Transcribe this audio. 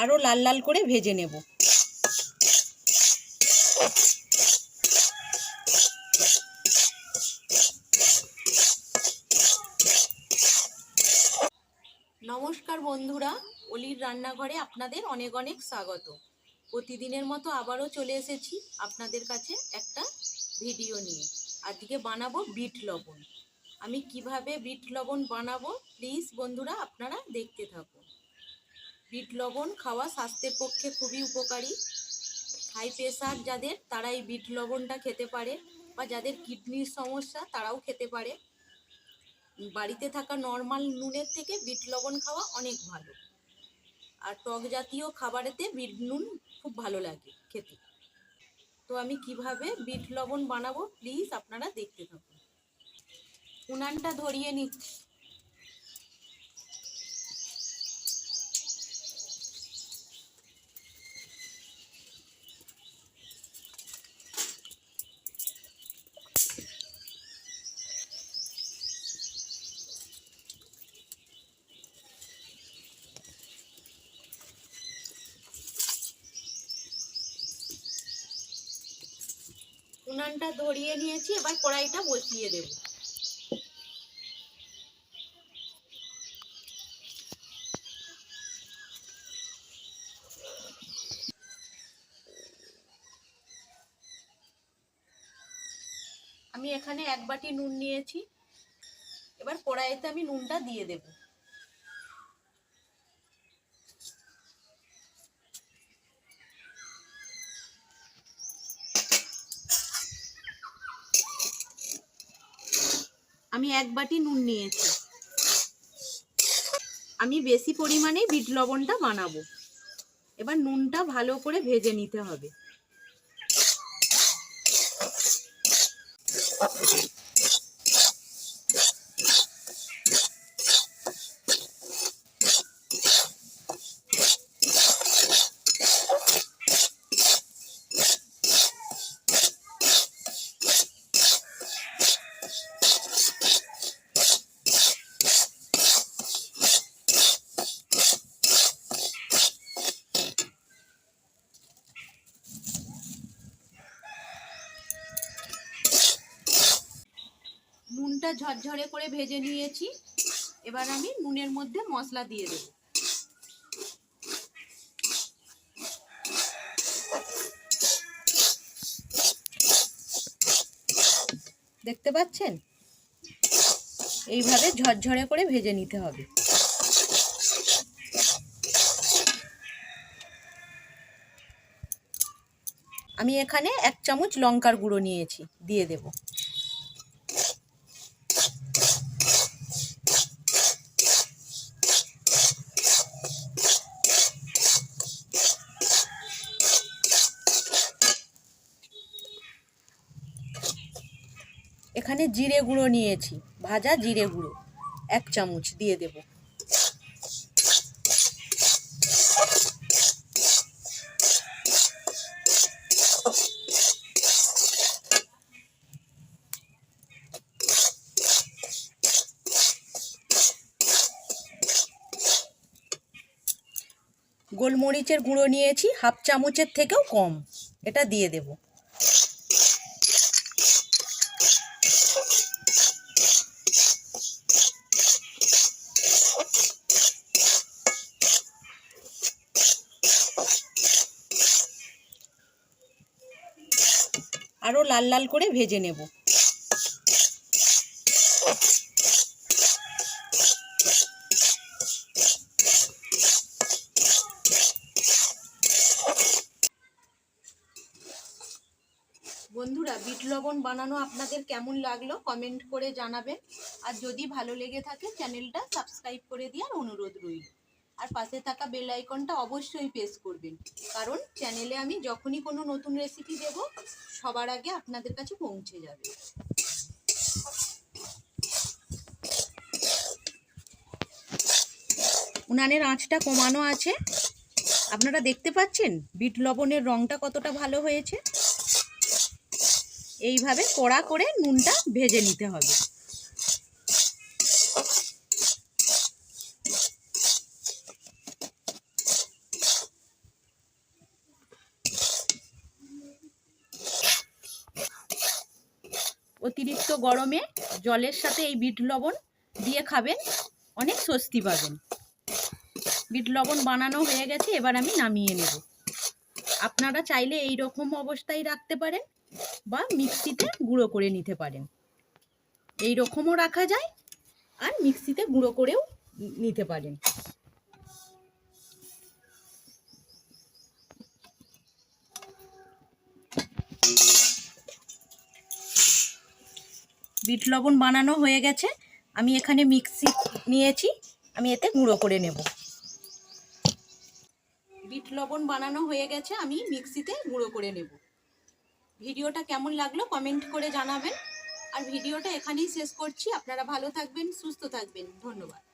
আরও লাল লাল করে ভেজে নেব। নমস্কার বন্ধুরা, অলির রান্নাঘরে আপনাদের অনেক অনেক স্বাগত। প্রতিদিনের মতো আবারও চলে এসেছি আপনাদের কাছে একটা ভিডিও নিয়ে। আজকে বানাবো বিট লবণ। আমি কিভাবে বিট লবণ বানাবো প্লিজ বন্ধুরা আপনারা দেখতে থাকুন। বিট লবণ খাওয়া স্বাস্থ্যের পক্ষে খুবই উপকারী। হাই প্রেশার যাদের তারা এই বিট লবণটা খেতে পারে, বা যাদের কিডনির সমস্যা তারাও খেতে পারে। বাড়িতে থাকা নর্মাল নুনের থেকে বিট লবণ খাওয়া অনেক ভালো। আর টক জাতীয় খাবারেতে বিট নুন খুব ভালো লাগে খেতে। তো আমি কিভাবে বিট লবণ বানাবো প্লিজ আপনারা দেখতে থাকুন। উনানটা ধরিয়ে নিচ্ছি। উনানটা ধরিয়ে নিয়েছি, এবার কড়াইটা বসিয়ে দেব। আমি এখানে 1 বাটি নুন নিয়েছি। এবার কড়াইতে আমি নুনটা দিয়ে দেব। আমি 1 বাটি নুন নিয়েছি। আমি বেশি পরিমাণে বিট লবণটা বানাবো। এবার নুনটা ভালো করে ভেজে নিতে হবে। নুনটা ঝরঝরে করে ভেজে নিয়েছি। এবার আমি নুনের মধ্যে মশলা দিয়ে দেব। দেখতে পাচ্ছেন, এইভাবে ঝরঝরে করে ভেজে নিতে হবে। আমি এখানে 1 চামচ লঙ্কার গুঁড়ো নিয়েছি, দিয়ে দেব। এখানে জিরে গুঁড়ো নিয়েছি, ভাজা জিরে গুঁড়ো 1 চামচ দিয়ে দেব। গোলমরিচের গুঁড়ো নিয়েছি 1/2 চামচের থেকেও কম, এটা দিয়ে দেব। আরও লাল লাল করে ভেজে নেব। বন্ধুরা, বিট লবণ বানানো আপনাদের কেমন লাগলো কমেন্ট করে জানাবেন। আর যদি ভালো লেগে থাকে চ্যানেলটা সাবস্ক্রাইব করে দেওয়ার অনুরোধ রইল। আর পাশে থাকা বেল আইকনটা অবশ্যই প্রেস করবেন, কারণ চ্যানেলে আমি যখনই কোনো নতুন রেসিপি দেব সবার আগে আপনাদের কাছে পৌঁছে যাবে। উনানের আঁচটা কমানো আছে, আপনারা দেখতে পাচ্ছেন বিট লবণের রঙটা কতটা ভালো হয়েছে। এইভাবে কড়া করে নুনটা ভেজে নিতে হবে। অতিরিক্ত গরমে জলের সাথে এই বিট লবণ দিয়ে খাবেন, অনেক স্বস্তি পাবেন। বিট লবণ বানানো হয়ে গেছে, এবার আমি নামিয়ে নেব। আপনারা চাইলে এই রকম অবস্থায় রাখতে পারেন বা মিক্সিতে গুঁড়ো করে নিতে পারেন। এই রকমও রাখা যায় আর মিক্সিতে গুঁড়ো করেও নিতে পারেন। বিট লবণ বানানো হয়ে গেছে, আমি এখানে মিক্সি নিয়েছি, আমি এতে গুঁড়ো করে নেব। বিট লবণ বানানো হয়ে গেছে, আমি মিক্সিতে গুঁড়ো করে নেব। ভিডিওটা কেমন লাগলো কমেন্ট করে জানাবেন। আর ভিডিওটা এখানেই শেষ করছি। আপনারা ভালো থাকবেন, সুস্থ থাকবেন। ধন্যবাদ।